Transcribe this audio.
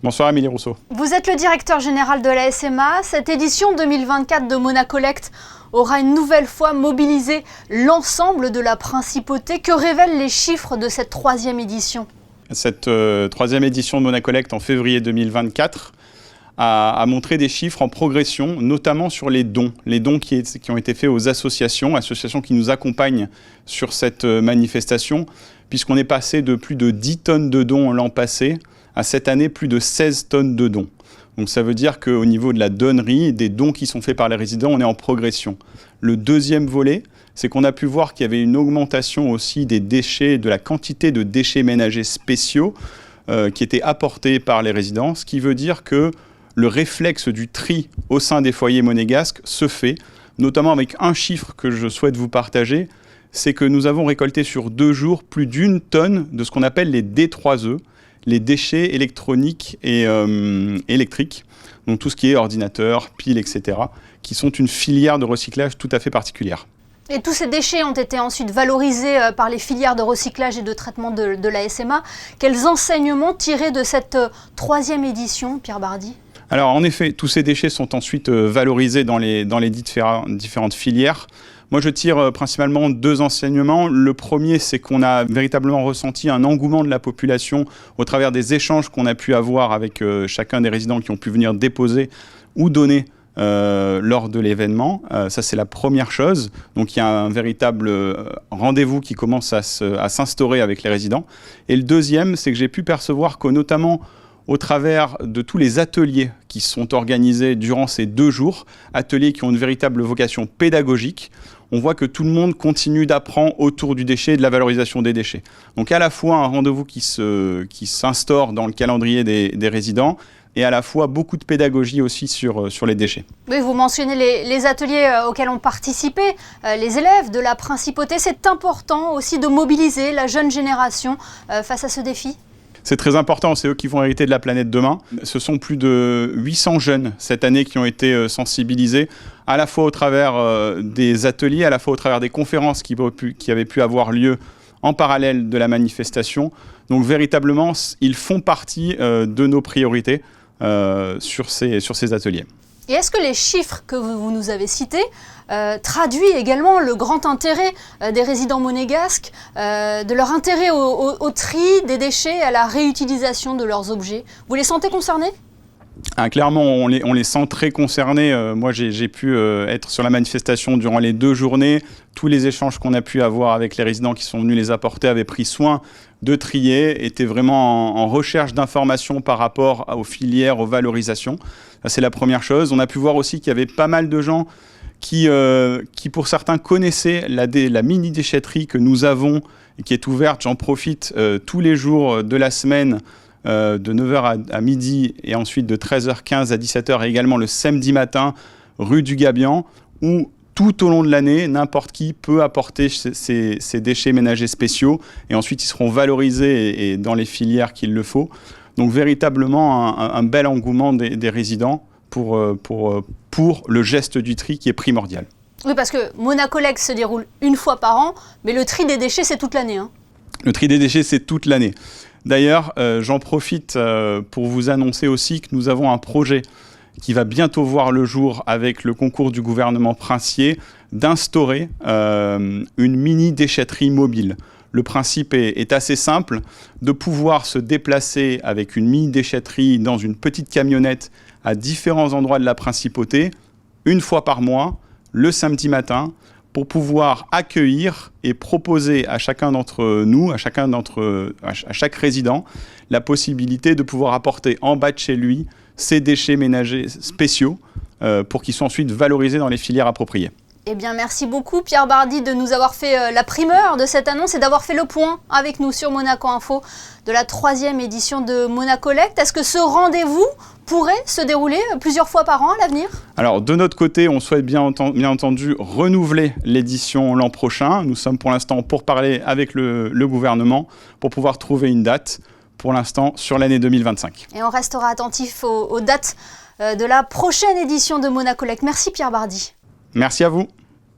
Bonsoir Amélie Rousseau. Vous êtes le directeur général de la SMA. Cette édition 2024 de Monacolect aura une nouvelle fois mobilisé l'ensemble de la principauté. Que révèlent les chiffres de cette troisième édition? Cette troisième édition de Monacolect en février 2024 a montré des chiffres en progression, notamment sur les dons qui ont été faits aux associations qui nous accompagnent sur cette manifestation, puisqu'on est passé de plus de 10 tonnes de dons l'an passé à cette année plus de 16 tonnes de dons. Donc ça veut dire qu'au niveau de la donnerie, des dons qui sont faits par les résidents, on est en progression. Le deuxième volet, c'est qu'on a pu voir qu'il y avait une augmentation aussi des déchets, de la quantité de déchets ménagers spéciaux qui étaient apportés par les résidents, ce qui veut dire que le réflexe du tri au sein des foyers monégasques se fait, notamment avec un chiffre que je souhaite vous partager, c'est que nous avons récolté sur 2 jours plus d'1 tonne de ce qu'on appelle les D3E, les déchets électroniques et électriques, donc tout ce qui est ordinateur, piles, etc., qui sont une filière de recyclage tout à fait particulière. Et tous ces déchets ont été ensuite valorisés par les filières de recyclage et de traitement de la SMA. Quels enseignements tirés de cette troisième édition, Pierre Bardy ? Alors en effet, tous ces déchets sont ensuite valorisés dans les différentes filières. Moi, je tire principalement 2 enseignements. Le premier, c'est qu'on a véritablement ressenti un engouement de la population au travers des échanges qu'on a pu avoir avec chacun des résidents qui ont pu venir déposer ou donner lors de l'événement. Ça, c'est la première chose. Donc, il y a un véritable rendez-vous qui commence à s'instaurer avec les résidents. Et le deuxième, c'est que j'ai pu percevoir que notamment au travers de tous les ateliers qui sont organisés durant ces 2 jours, ateliers qui ont une véritable vocation pédagogique, on voit que tout le monde continue d'apprendre autour du déchet et de la valorisation des déchets. Donc à la fois un rendez-vous qui s'instaure dans le calendrier des résidents et à la fois beaucoup de pédagogie aussi sur les déchets. Oui, vous mentionnez les ateliers auxquels ont participé les élèves de la principauté. C'est important aussi de mobiliser la jeune génération face à ce défi. C'est très important, c'est eux qui vont hériter de la planète demain. Ce sont plus de 800 jeunes cette année qui ont été sensibilisés, à la fois au travers des ateliers, à la fois au travers des conférences qui avaient pu avoir lieu en parallèle de la manifestation. Donc véritablement, ils font partie de nos priorités sur ces ateliers. Et est-ce que les chiffres que vous nous avez cités traduisent également le grand intérêt des résidents monégasques, de leur intérêt au tri des déchets, à la réutilisation de leurs objets? Vous les sentez concernés ? Clairement, on les sent très concernés. Moi, j'ai pu être sur la manifestation durant les 2 journées. Tous les échanges qu'on a pu avoir avec les résidents qui sont venus les apporter avaient pris soin de trier, étaient vraiment en recherche d'informations par rapport aux filières, aux valorisations. Ça, c'est la première chose. On a pu voir aussi qu'il y avait pas mal de gens qui pour certains, connaissaient la mini-déchetterie que nous avons et qui est ouverte, j'en profite, tous les jours de la semaine, de 9h à midi et ensuite de 13h15 à 17h et également le samedi matin, rue du Gabian, où tout au long de l'année, n'importe qui peut apporter ces déchets ménagers spéciaux et ensuite ils seront valorisés et dans les filières qu'il le faut. Donc véritablement un bel engouement des résidents pour le geste du tri qui est primordial. Oui, parce que Monacolect se déroule 1 fois par an, mais le tri des déchets, c'est toute l'année. Le tri des déchets, c'est toute l'année. D'ailleurs, j'en profite pour vous annoncer aussi que nous avons un projet qui va bientôt voir le jour avec le concours du gouvernement princier d'instaurer une mini-déchetterie mobile. Le principe est assez simple, de pouvoir se déplacer avec une mini-déchetterie dans une petite camionnette à différents endroits de la principauté, 1 fois par mois, le samedi matin, pour pouvoir accueillir et proposer à chacun d'entre nous, à chaque résident, la possibilité de pouvoir apporter en bas de chez lui ces déchets ménagers spéciaux pour qu'ils soient ensuite valorisés dans les filières appropriées. Eh bien, merci beaucoup Pierre Bardy de nous avoir fait la primeur de cette annonce et d'avoir fait le point avec nous sur Monaco Info de la 3e édition de Monacolect. Est-ce que ce rendez-vous pourrait se dérouler plusieurs fois par an à l'avenir ? Alors, de notre côté, on souhaite bien entendu renouveler l'édition l'an prochain. Nous sommes pour l'instant pour parler avec le gouvernement pour pouvoir trouver une date, pour l'instant, sur l'année 2025. Et on restera attentif aux dates de la prochaine édition de Monacolect. Merci Pierre Bardy. Merci à vous.